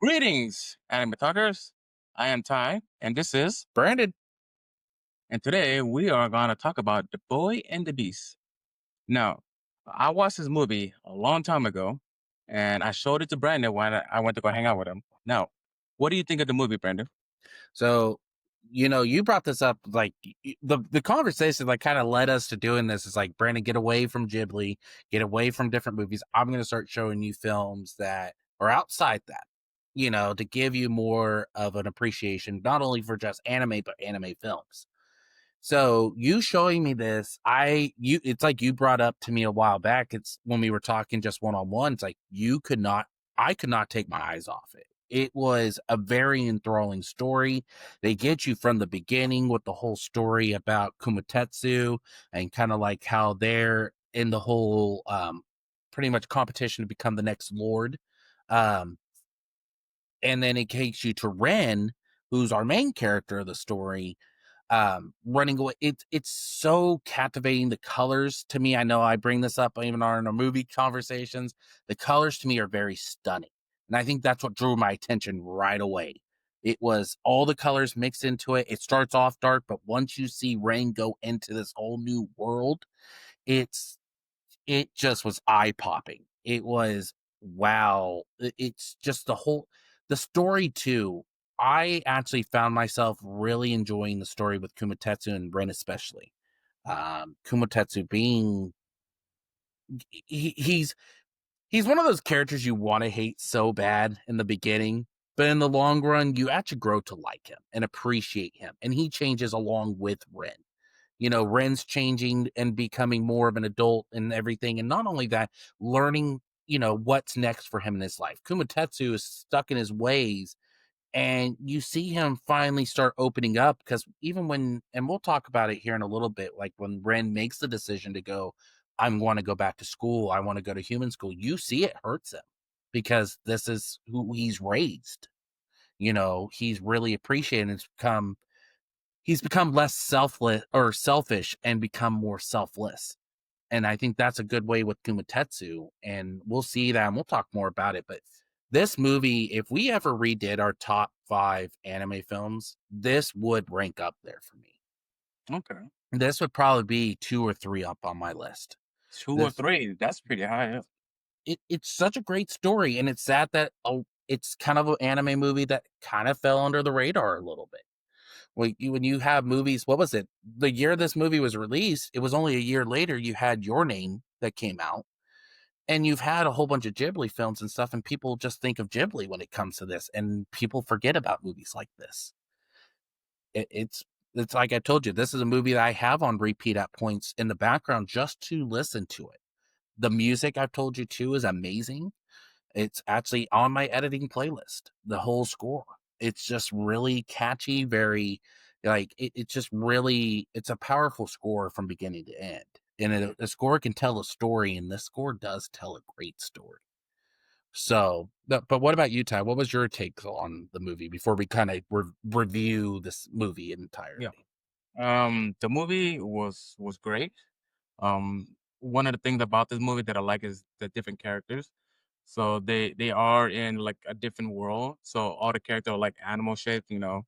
Greetings, anime talkers. I am Ty, and this is Brandon. and today we are going to talk about The Boy and the Beast. Now, I watched this movie a long time ago, and I showed it to Brandon when I went to go hang out with him. Now, what do you think of the movie, Brandon? So, you brought this up like the conversation like kind of led us to doing this. Is like, Brandon, get away from Ghibli, get away from different movies. I'm going to start showing you films that are outside that, to give you more of an appreciation, not only for just anime, but anime films. So you showing me this, it's like you brought up to me a while back. It's when we were talking just one on one. It's like I could not take my eyes off it. It was a very enthralling story. They get you from the beginning with the whole story about Kumatetsu and kind of like how they're in the whole pretty much competition to become the next lord. Um, and then it takes you to Ren, who's our main character of the story, running away. It's so captivating. The colors to me, I know I bring this up even on our movie conversations. The colors to me are very stunning, and I think that's what drew my attention right away. It was all the colors mixed into it. It starts off dark, but once you see Rain go into this whole new world, it's it just was eye popping. It was wow. It's just the story too. I actually found myself really enjoying the story with Kumatetsu and Ren, especially. Kumatetsu being he's one of those characters you want to hate so bad in the beginning, but in the long run, you actually grow to like him and appreciate him, and he changes along with Ren. Ren's changing and becoming more of an adult and everything. And not only that, learning, what's next for him in his life. Kumatetsu is stuck in his ways, and you see him finally start opening up because even when, and we'll talk about it here in a little bit, like when Ren makes the decision to go, I want to go back to school, I want to go to human school, you see it hurts him because this is who he's raised. He's really appreciated and he's become less selfless or selfish and become more selfless. And I think that's a good way with Kumatetsu. And we'll see that and we'll talk more about it. But this movie, if we ever redid our top 5 anime films, this would rank up there for me. Okay. This would probably be 2 or 3 up on my list. Two or This three. That's pretty high up. it's such a great story, and it's sad that it's kind of an anime movie that kind of fell under the radar a little bit. When you have movies, what was it? The year this movie was released, it was only a year later you had Your Name that came out, and you've had a whole bunch of Ghibli films and stuff, and people just think of Ghibli when it comes to this, and people forget about movies like this. It, it's like I told you, this is a movie that I have on repeat at points in the background just to listen to it. The music I've told you too is amazing. It's actually on my editing playlist, the whole score. It's just really catchy, very it's just really it's a powerful score from beginning to end. And a score can tell a story, and this score does tell a great story. So, but what about you, Ty? What was your take on the movie before we kind of review this movie Yeah. entirely? The movie was great. One of the things about this movie that I like is the different characters. So they are in like a different world. So all the characters are like animal shaped, you know.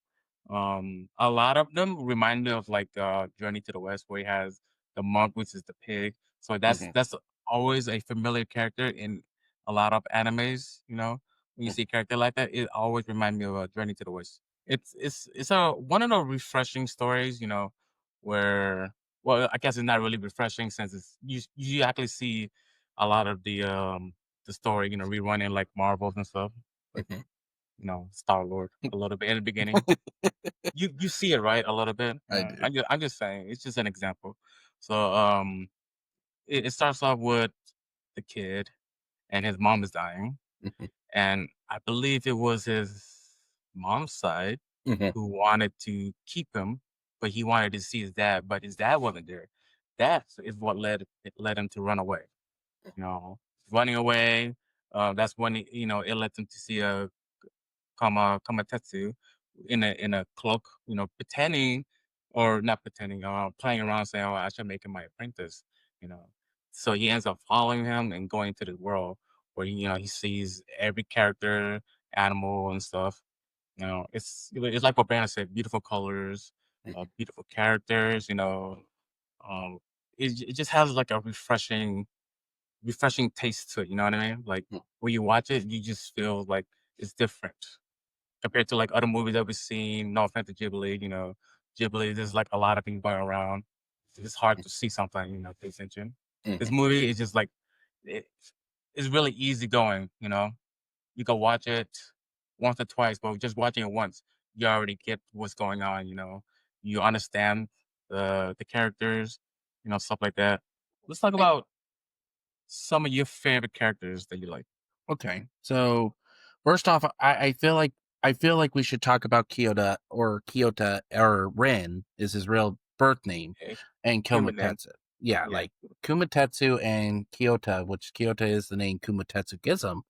A lot of them remind me of like Journey to the West, where he has the monk, which is the pig. So Hmm. that's always a familiar character in a lot of animes. You know, when you see a character like that, it always reminds me of Journey to the West. It's a one of the refreshing stories, you know, where well, I guess it's not really refreshing since you actually see a lot of the story, you know, rerunning like Marvels and stuff, like Hmm. you know, Star Lord a little bit in the beginning. You see it right a little bit. I do. I'm just saying it's just an example. So it starts off with the kid and his mom is dying, Hmm. and I believe it was his mom's side Hmm. who wanted to keep him, but he wanted to see his dad, but his dad wasn't there. That is what led him to run away. You know, running away. That's when you know it led him to see a Kamatetsu in a cloak. You know, pretending or not pretending, playing around, saying, "Oh, I should make him my apprentice." You know, so he ends up following him and going to the world where you know he sees every character. animal and stuff. You know, it's like what Brandon said, beautiful colors, Mhm, beautiful characters. Um, it just has like a refreshing taste to it. You know what I mean? Like mhm, when you watch it, you just feel like it's different compared to like other movies that we've seen. No offense to Ghibli, Ghibli, there's like a lot of things going around. It's hard to see something, pay attention. This mhm, movie is just like it, it's really easy going. You can watch it once or twice, but just watching it once, you already get what's going on. You understand the characters, stuff like that. Let's talk I about some of your favorite characters that you like. okay. So, first off, I feel like we should talk about Kyota or Ren is his real birth name, Okay, and human name, Kumatetsu. Yeah, yeah. like Kumatetsu and Kyota, which Kyota is the name Kumatetsu gives him.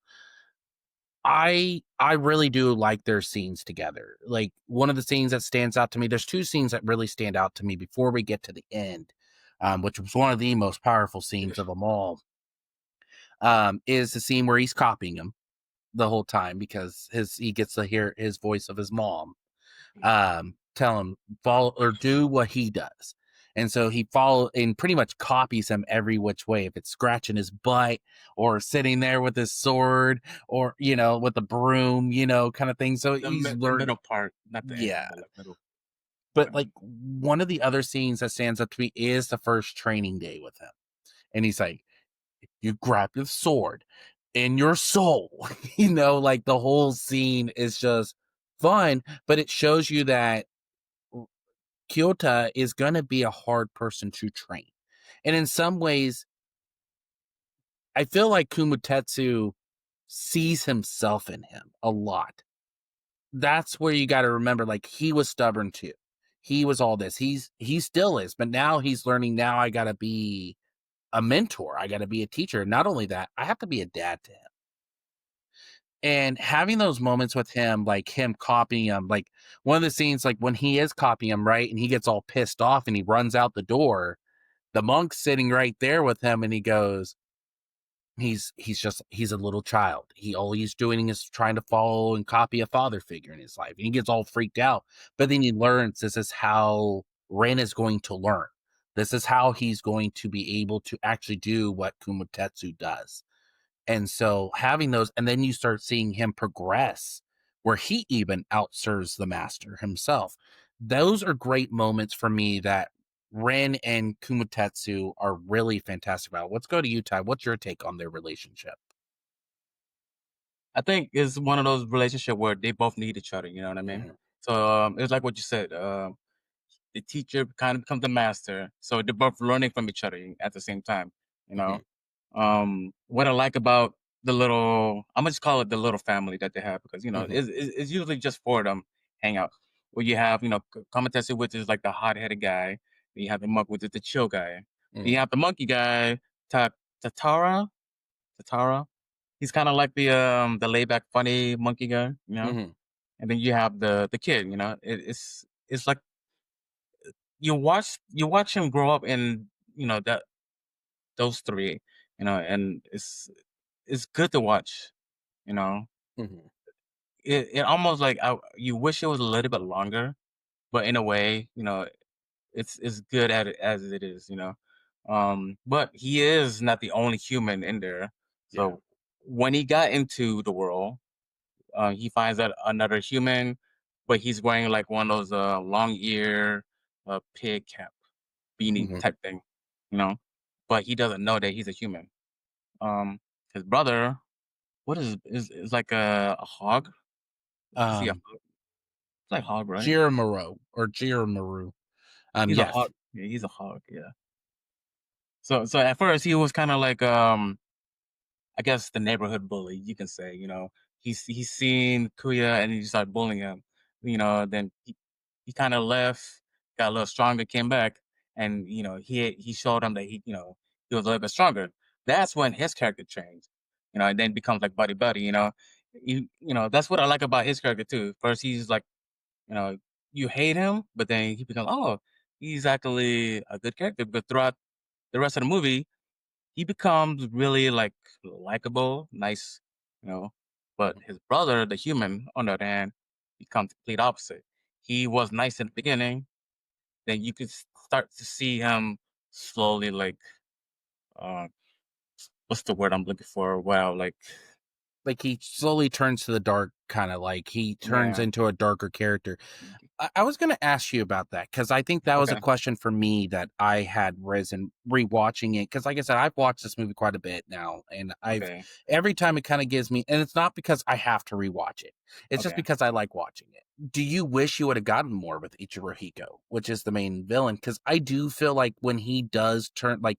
I really do like their scenes together. Like one of the scenes that stands out to me, there's two scenes that really stand out to me before we get to the end, which was one of the most powerful scenes of them all. Is the scene where he's copying him the whole time because his he gets to hear his voice of his mom tell him follow or do what he does. And so he follow and pretty much copies him every which way. If it's scratching his butt or sitting there with his sword or with the broom, kind of thing. So he's The learned. middle part, not the end, Yeah. but like middle. But Yeah. like one of the other scenes that stands up to me is the first training day with him. And he's like, you grab your sword in your soul. Like the whole scene is just fun, but it shows you that Kyota is going to be a hard person to train. And in some ways, I feel like Kumatetsu sees himself in him a lot. That's where you got to remember, like, he was stubborn too. He was all this. He still is, but now he's learning. Now I got to be a mentor. I got to be a teacher. Not only that, I have to be a dad to him. And having those moments with him, like him copying him, like one of the scenes, like when he is copying him, right, and he gets all pissed off and he runs out the door, the monk's sitting right there with him and he goes, he's a little child. All he's doing is trying to follow and copy a father figure in his life. And he gets all freaked out. But then he learns this is how Ren is going to learn. This is how he's going to be able to actually do what Kumatetsu does. And so having those, and then you start seeing him progress where he even outserves the master himself. Those are great moments for me that Ren and Kumatetsu are really fantastic about. Let's go to you, Ty. What's your take on their relationship? I think it's one of those relationships where they both need each other. You know what I mean? Mhm, So it's like what you said. The teacher kind of becomes the master, so they're both learning from each other at the same time. You know, mhm, what I like about the little, I'm gonna just call it the little family that they have because mhm, it's usually just for them hang out. Where you have Kamatsu, which is like the hot headed guy, then you have the monk, which is the chill guy, then mhm, you have the monkey guy, Ta Tatara. Tatara. He's kind of like the laid back, funny monkey guy. mhm, And then you have the kid. It's like you watch him grow up in that those three, and it's good to watch. You know, mhm. it almost like you wish it was a little bit longer, but in a way, it's good at it as it is. But he is not the only human in there. Yeah. So when he got into the world, he finds that another human, but he's wearing like one of those long ear pig cap beanie Mhm. type thing, you know. But he doesn't know that he's a human. His brother, what is like a hog? Is he a Um, hog? It's like hog, right? Jiramaru. He's a Yes. hog. Yeah, he's a hog. Yeah. So at first he was kind of like I guess the neighborhood bully, you can say. He's seen Kuya and he started bullying him. Then he kind of left, got a little stronger, came back, and he showed him that he was a little bit stronger. That's when his character changed. And then becomes like buddy buddy. That's what I like about his character too. First he's like you know you hate him, but then he becomes he's actually a good character. But throughout the rest of the movie he becomes really like likable, nice, you know. But his brother, the human, on the other hand, becomes the complete opposite. He was nice in the beginning, then you could start to see him slowly, like, uh, what's the word I'm looking for? Wow, like, Like he slowly turns to the dark, kind of like he turns yeah, into a darker character. I was going to ask you about that because I think that was a okay, question for me that I had risen rewatching it. Because, like I said, I've watched this movie quite a bit now, and I've okay, every time it kind of gives me, and it's not because I have to rewatch it, it's just okay. because I like watching it. Do you wish you would have gotten more with Ichirohiko, which is the main villain? Because I do feel like when he does turn, like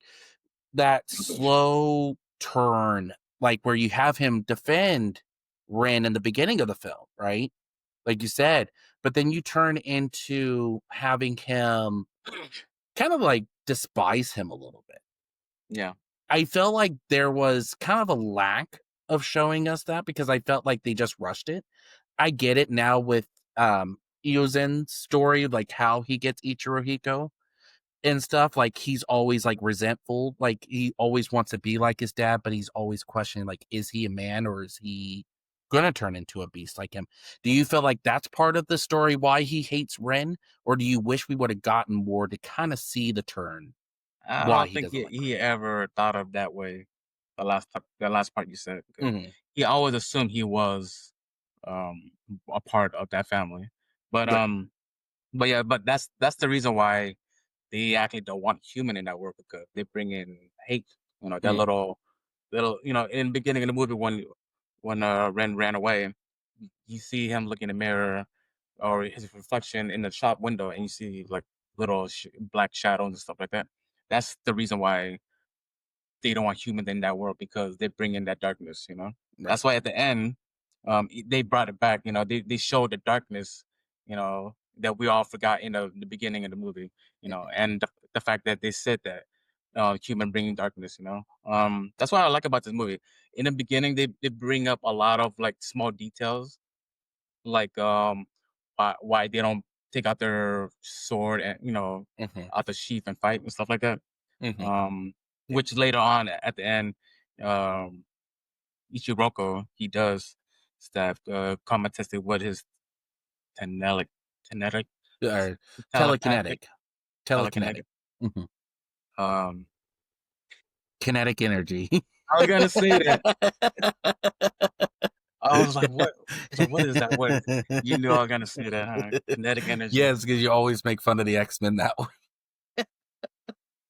that slow turn, like where you have him defend Ren in the beginning of the film, right? Like you said, but then you turn into having him kind of like despise him a little bit. Yeah. I felt like there was kind of a lack of showing us that because I felt like they just rushed it. I get it now with Iozen's story, like how he gets Ichirohiko and stuff. Like he's always like resentful, like he always wants to be like his dad, but he's always questioning, like, is he a man or is he gonna turn into a beast like him? Do you feel like that's part of the story why he hates Ren, or do you wish we would have gotten more to kind of see the turn I why don't he think doesn't like Ren? he ever thought of that way. The last part you said, because Hmm. he always assumed he was um a part of that family. But Right. yeah, but that's the reason why they actually don't want human in that world, because they bring in hate. You know, that Mm, little, in the beginning of the movie when Ren ran away, you see him look in the mirror or his reflection in the shop window, and you see like little black shadows and stuff like that. That's the reason why they don't want humans in that world, because they bring in that darkness. right. That's why at the end, they brought it back. They showed the darkness, that we all forgot in the beginning of the movie. Mhm. And the fact that they said that human bringing darkness. That's what I like about this movie. In the beginning, they bring up a lot of like small details, like why they don't take out their sword and Mhm. out the sheath and fight and stuff like that. Mhm. um, Yeah. which later on at the end, um, Ichiroko, he does stuff, Kumatetsu with his tenetic, tenetic, Or telepathic, telekinetic. telekinetic. Telekinetic. Mhm. Um, Kinetic energy. I was gonna say that. I was like, what? I was like, what is that? What? You knew I was gonna say that, huh? Kinetic energy. Yes, because you always make fun of the X-Men that way.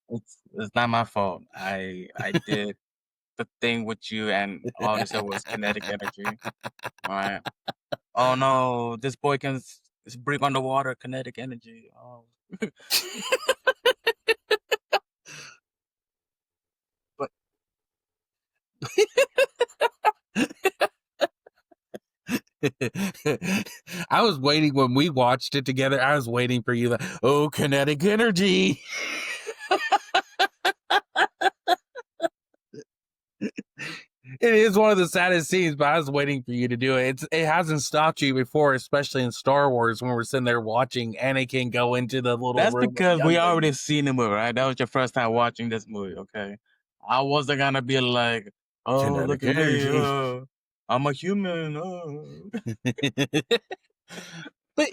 It's not my fault. I did the thing with you, and all they said was kinetic energy. All right. Oh no, this boy can breathe underwater. Kinetic energy. Oh, but I was waiting when we watched it together. I was waiting for you. Oh, kinetic energy. It is one of the saddest scenes, but I was waiting for you to do it. It hasn't stopped you before, especially in Star Wars when we're sitting there watching Anakin go into the little that's room with the because we already younglings. seen the movie, right? That was your first time watching this movie, okay? I wasn't gonna be like, oh, look Kinetic at me, energy. I'm a human. Oh. but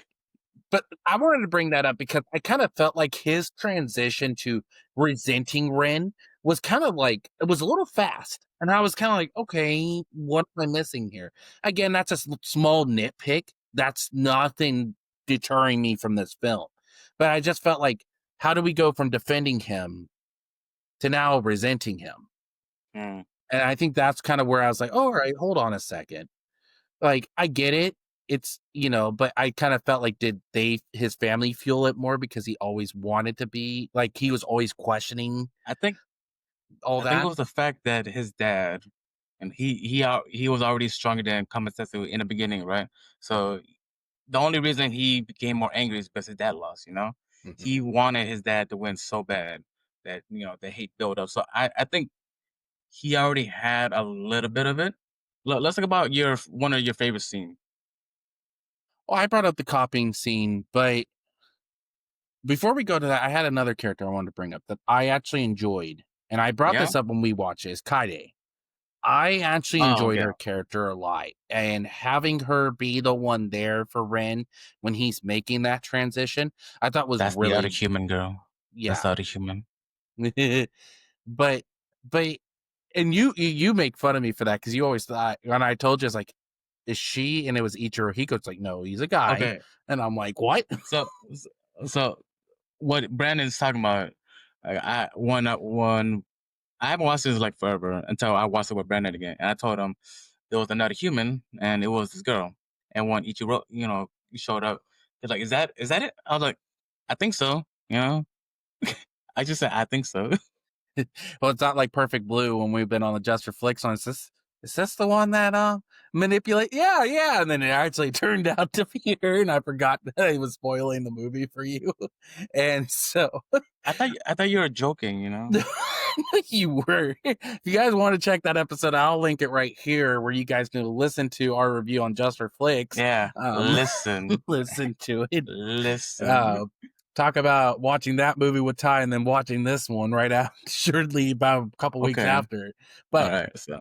But I wanted to bring that up because I kind of felt like his transition to resenting Ren was kind of like it was a little fast. And I was kind of like, okay, what am I missing here? Again, that's a small nitpick. That's nothing deterring me from this film. But I just felt like, how do we go from defending him to now resenting him? Mm. And I think that's kind of where I was like, oh, all right, hold on a second. Like, I get it. It's, but I kind of felt like did his family fuel it more because he always wanted to be like he was always questioning I think all I think it that? was the fact that his dad, and he was already stronger than Kamatsu in the beginning, right? So the only reason he became more angry is because his dad lost. Mhm. He wanted his dad to win so bad that the hate built up. So I think he already had a little bit of it. Let's talk about your one of your favorite scenes. Well, I brought up the copying scene, but before we go to that, I had another character I wanted to bring up that I actually enjoyed. And I brought Yeah. this up when we watched it, is Kaede. I actually Oh, enjoyed okay. her character a lot, and having her be the one there for Ren when he's making that transition, I thought was That's the other really human girl. That's yeah. the other human. But but and you make fun of me for that because you always thought when I told you, it's like, "Is she?" And it was Ichirohiko. It's like, "No, he's a guy." Okay. And I'm like, "What?" So s so what Brandon's talking about, I one I haven't watched this like forever until I watched it with Brandon again, and I told him there was another human, and it was this girl. And when Ichiro, he showed up, he's like, "Is that it?" I was like, "I think so." You know, I just said, "I think so." Well, it's not like Perfect Blue when we've been on the Just for Flicks on. Is this the one that manipulate? Yeah, yeah. And then it actually turned out to be her, and I forgot that I was spoiling the movie for you. And so I thought you were joking. you were. If you guys want to check that episode, I'll link it right here where you guys can listen to our review on Just for Flicks. Yeah. Listen, Listen to it. listen. Uh, talk about watching that movie with Ty and then watching this one right after, shortly about a couple weeks Okay. after. All But right. So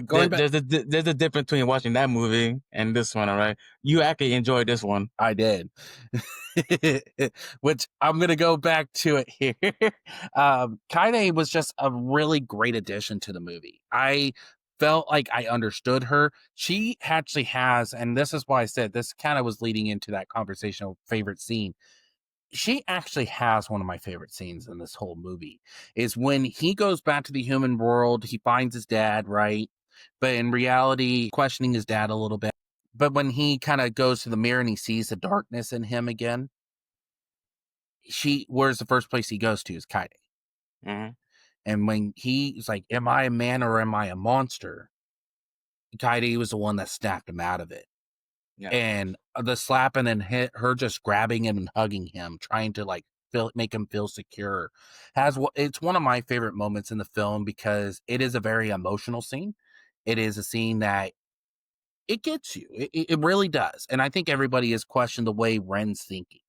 going back, there's a difference between watching that movie and this one. All right. You actually enjoyed this one. I did. Which I'm gonna go back to it here. Kaede was just a really great addition to the movie. I felt like I understood her. She actually has, and this is why I said this kind of was leading into that conversation of favorite scene. She actually has one of my favorite scenes in this whole movie is when he goes back to the human world, he finds his dad, right? But in reality, questioning his dad a little bit. But when he kind of goes to the mirror and he sees the darkness in him again, where's the first place he goes to is Kaede. Hmm. And when he's like, "Am I a man or am I a monster?" Kaede was the one that snapped him out of it. Yeah. And the slapping and her just grabbing him and hugging him, trying to like make him feel secure, it's one of my favorite moments in the film because it is a very emotional scene. It is a scene that it gets you. It really does. And I think everybody has questioned the way Ren's thinking.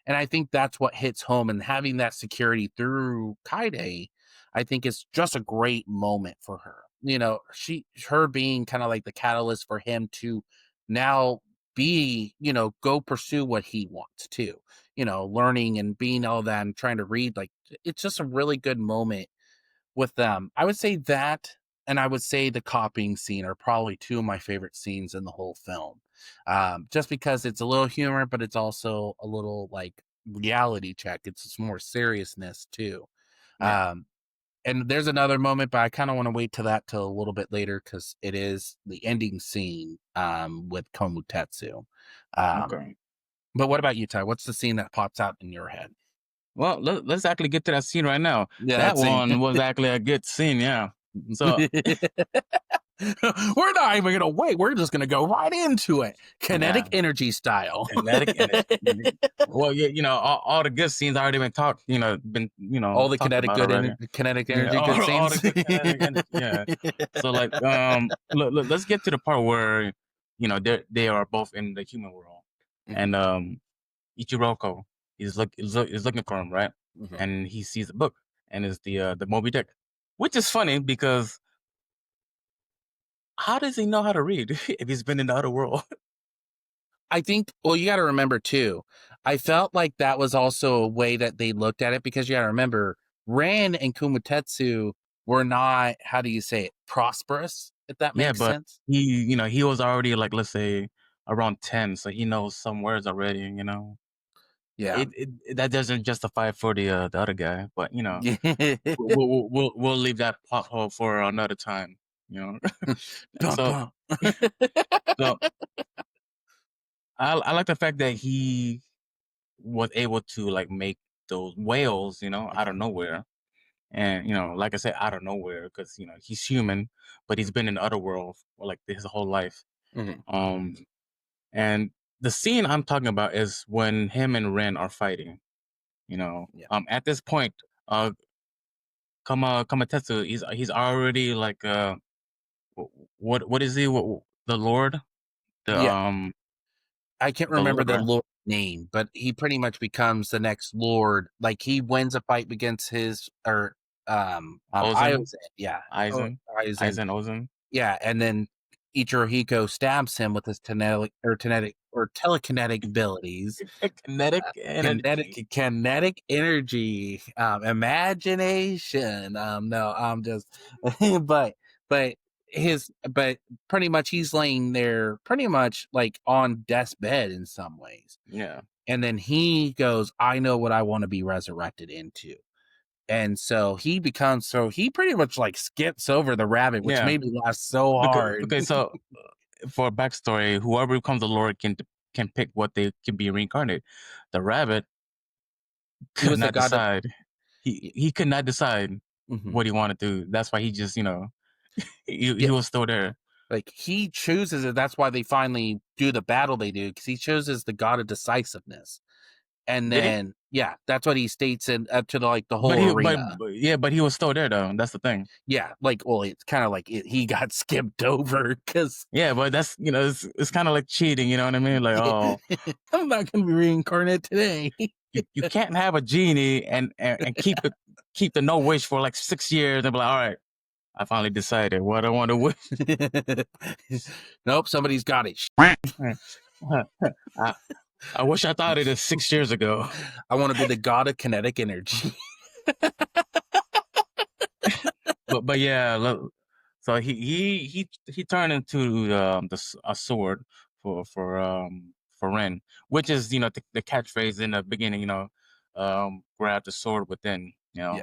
And I think that's what hits home, and having that security through Kaede, I think is just a great moment for her. Her being kind of like the catalyst for him to now go pursue what he wants to, learning and being all that and trying to read. Like, it's just a really good moment with them. I would say that, and I would say the copying scene are probably two of my favorite scenes in the whole film. Just because it's a little humor, but it's also a little like reality check. It's more seriousness too. Yeah. And there's another moment, but I kind of want to wait till that till a little bit later because it is the ending scene with Komutetsu. Um, Okay. but what about you, Ty? What's the scene that pops out in your head? Well, let's actually get to that scene right now. Yeah, That that scene. one was actually a good scene. Yeah. So We're not even gonna wait. We're just gonna go right into it. Kinetic yeah, energy style. kinetic energy. Well, yeah, all the good scenes already been talked. Been All the talked kinetic about already. kinetic Yeah, energy good all the scenes. good kinetic energy. Yeah. So like, look, let's get to the part where they are both in the human world, Mhm, and Ichiroko is looking for him, right? mhm. And he sees a book, and it's the Moby Dick, which is funny because how does he know how to read if he's been in the other world? I think, well, you got to remember too. I felt like that was also a way that they looked at it because you got to remember, Ran and Kumatetsu were not, how do you say it, prosperous, if that Yeah, makes but sense. he was already like, let's say, around 10, so he knows some words already. Yeah. That doesn't justify it for the other guy, but we'll leave that plot hole for another time. You know, Bum, so bum. so I like the fact that he was able to like make those whales, out of Mhm, nowhere. And like I said, out of nowhere, because he's human, but he's been in the other world for like his whole life. mhm. Um, and the scene I'm talking about is when him and Ren are fighting. Yeah. At this point, Kamatetsu, he's already like what is he? The Lord, the Yeah. I can't the remember Lord, the right? Lord name, but he pretty much becomes the next Lord. Like he wins a fight against his or Ozen, Iozen, yeah. Oh, Aizen, Iozen. Aizen Ozen. Yeah, and then Ichirohiko stabs him with his telekinetic abilities. Kinetic energy. Kinetic energy, imagination. No, I'm just, but but but pretty much he's laying there, pretty much like on death's bed in some ways, Yeah. and then he goes, "I know what I want to be resurrected into." And so he pretty much like skips over the rabbit, which Yeah. made me laugh so hard. Because so for a backstory, whoever becomes the Lord can pick what they can be reincarnated. The rabbit He could was the not god of, decide. He could not decide mhm. what he wanted to do. That's why he just, he Yeah, was still there. like he chooses it. That's why they finally do the battle they do, because he chooses the god of decisiveness. And Did he? then, yeah, that's what he states in up to the, like the But whole he arena. yeah, but he was still there though. That's the thing. Yeah, like, well, it's kind of like he got skipped over because Yeah, but that's it's kind of like cheating. You know what I mean? Like, oh, I'm not going to be reincarnated today. you can't have a genie and keep the no wish for like 6 years and be like, all right, I finally decided what I want to wish. Nope, somebody's got it. I, I wish I thought of this 6 years ago. I want to be the god of kinetic energy. But yeah, so he turned into a sword for Ren, which is the catchphrase in the beginning. Grab the sword within. Yeah,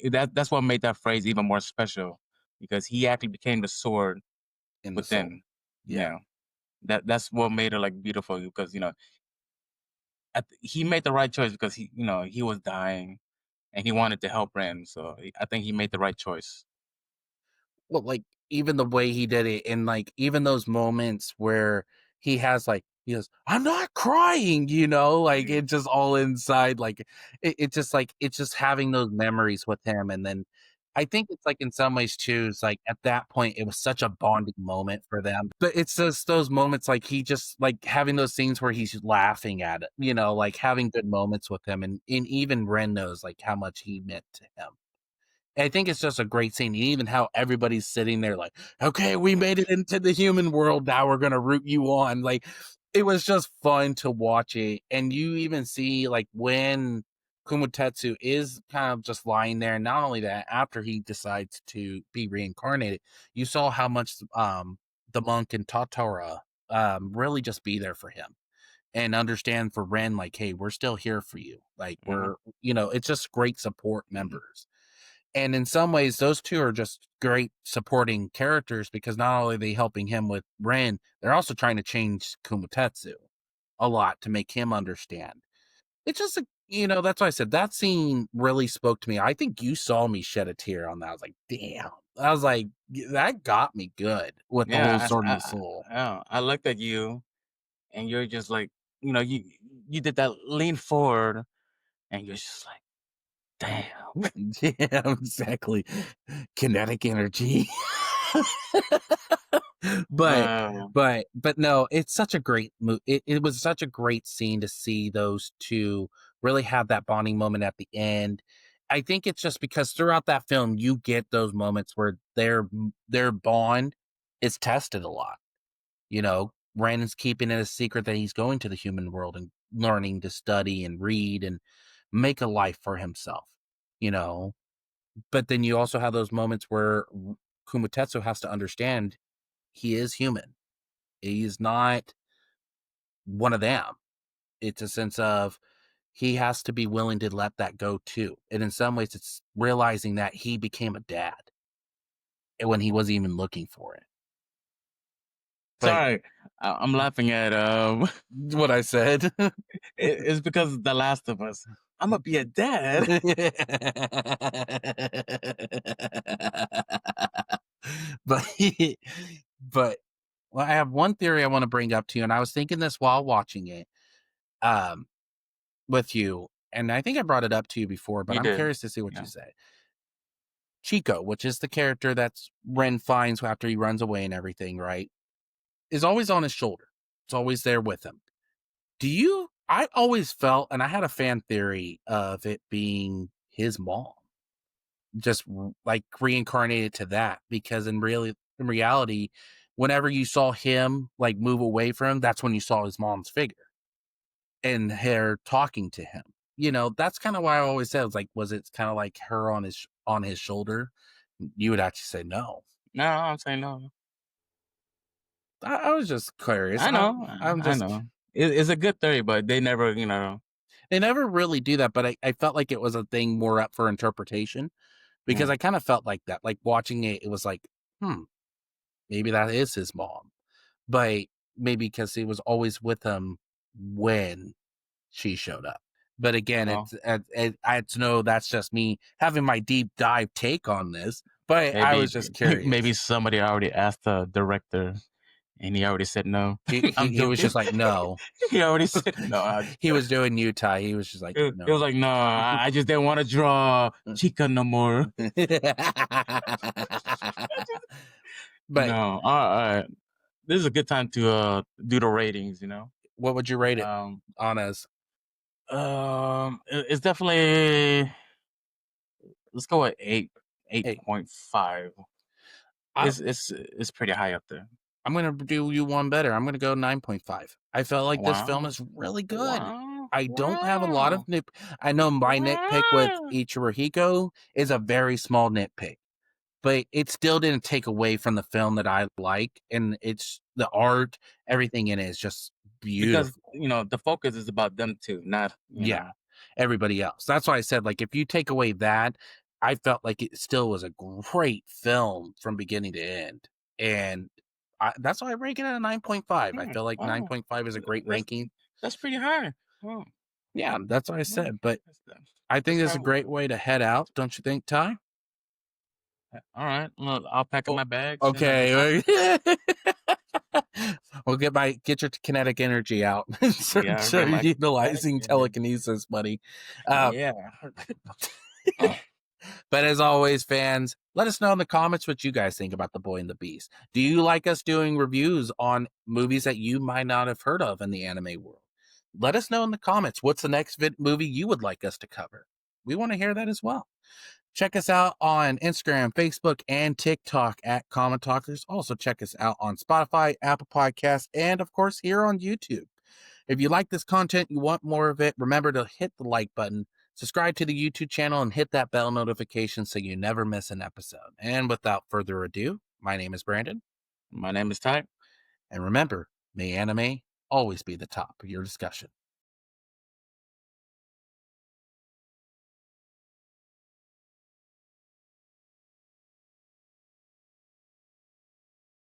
That's what made that phrase even more special because he actually became the sword in the soul. within. Yeah. Yeah, that's what made it like beautiful because he made the right choice because he was dying and he wanted to help Ren, so I think he made the right choice. Well, like, even the way he did it, and, like, even those moments where he goes, "I'm not crying," like, Mm. it's just all inside, like, it's just having those memories with him, and then I think it's, like, in some ways too, it's, like, at that point, it was such a bonding moment for them, but it's just those moments, like, he just like, having those scenes where he's laughing at it, like, having good moments with him, and even Ren knows, like, how much he meant to him. I think it's just a great scene, and even how everybody's sitting there like, "Okay, we made it into the human world, now we're gonna root you on." Like, it was just fun to watch it, and you even see, like, when Kumatetsu is kind of just lying there, and not only that, after he decides to be reincarnated, you saw how much, the monk and Totara, really just be there for him, and understand for Ren, like, "Hey, we're still here for you." Like, Mhm. it's just great support members. And in some ways, those two are just great supporting characters because not only are they helping him with Ren, they're also trying to change Kumatetsu a lot to make him understand. It's just that's why I said that scene really spoke to me. I think you saw me shed a tear on that. I was like, damn. I was like, that got me good with the whole Yeah, Sword in the Soul. I looked at you, and you're just like, you did that lean forward, and you're just like, damn. Yeah, exactly. Kinetic energy. but Um, but no, it's such a great it was such a great scene to see those two really have that bonding moment at the end. I think it's just because throughout that film you get those moments where their bond is tested a lot. Brandon's keeping it a secret that he's going to the human world and learning to study and read and make a life for himself. You know, but then you also have those moments where Kumatetsu has to understand he is human. He's not one of them. It's a sense of he has to be willing to let that go too. And in some ways, it's realizing that he became a dad when he wasn't even looking for it. But sorry, I'm laughing at what I said. it's because of The Last of Us. I'm gonna be a dad. but but well, I have one theory I want to bring up to you, and I was thinking this while watching it. Um, with you, and I think I brought it up to you before, but You I'm did, curious to see what you yeah. say. Chico, which is the character that's Ren finds after he runs away and everything, right? Is always on his shoulder. It's always there with him. I always felt, and I had a fan theory of it being his mom, just like reincarnated to that, because in really in reality, whenever you saw him like move away from him, that's when you saw his mom's figure and her talking to him. You know, that's kind of why I always said, was it kind of like her on his shoulder? You would actually say no. No, I'm saying no. I was just curious. I know, I'm I just know. It's a good theory, but they never, they never really do that, but I felt like it was a thing more up for interpretation because mm, I kind of felt like that. Like watching it, it was like, maybe that is his mom. But maybe because he was always with him when she showed up. But again, well, it's no, that's just me having my deep dive take on this. But I maybe was just maybe curious. somebody already asked the director, and he already said no. I'm He was joking. just like, no. He already said no. He was doing Utah. He was just like, It was no. like, no, I just didn't want to draw Chica no more. But No, all right. This is a good time to do the ratings. what would you rate it Um, on as? it's definitely, let's go with 8.5. I, It's pretty high up there. I'm going to do you one better. I'm going to go 9.5. I felt like this film Wow, is really good. wow, I don't have a lot of wow, I know my nitpick with wow. Ichirohiko is a very small nitpick, but it still didn't take away from the film that I like. And it's the art, everything in it is just Because beautiful. the focus is about them too, not Yeah, everybody else. That's why I said, like, if you take away that, I felt like it still was a great film from beginning to end. And that's why I rank it at a 9.5. I feel like Wow. 9.5 is a great That's ranking. that's pretty high. Oh, Yeah, that's what I yeah. said. But I think That's it's high. a great way to head out. Don't you think, Ty? All right. Well, I'll pack up Oh, my bags and get out. okay. Well, get your kinetic energy out. Yeah, I'll get Start my back. utilizing And telekinesis, buddy. Uh, yeah. Oh, But as always, fans, let us know in the comments what you guys think about The Boy and the Beast. Do you like us doing reviews on movies that you might not have heard of in the anime world? Let us know in the comments what's the next movie you would like us to cover. We want to hear that as well. Check us out on Instagram, Facebook, and TikTok at Common Talkers. Also, check us out on Spotify, Apple Podcasts, and of course, here on YouTube. If you like this content, you want more of it, remember to hit the like button, subscribe to the YouTube channel, and hit that bell notification so you never miss an episode. And without further ado, my name is Brandon. my name is Ty. And remember, may anime always be the top of your discussion.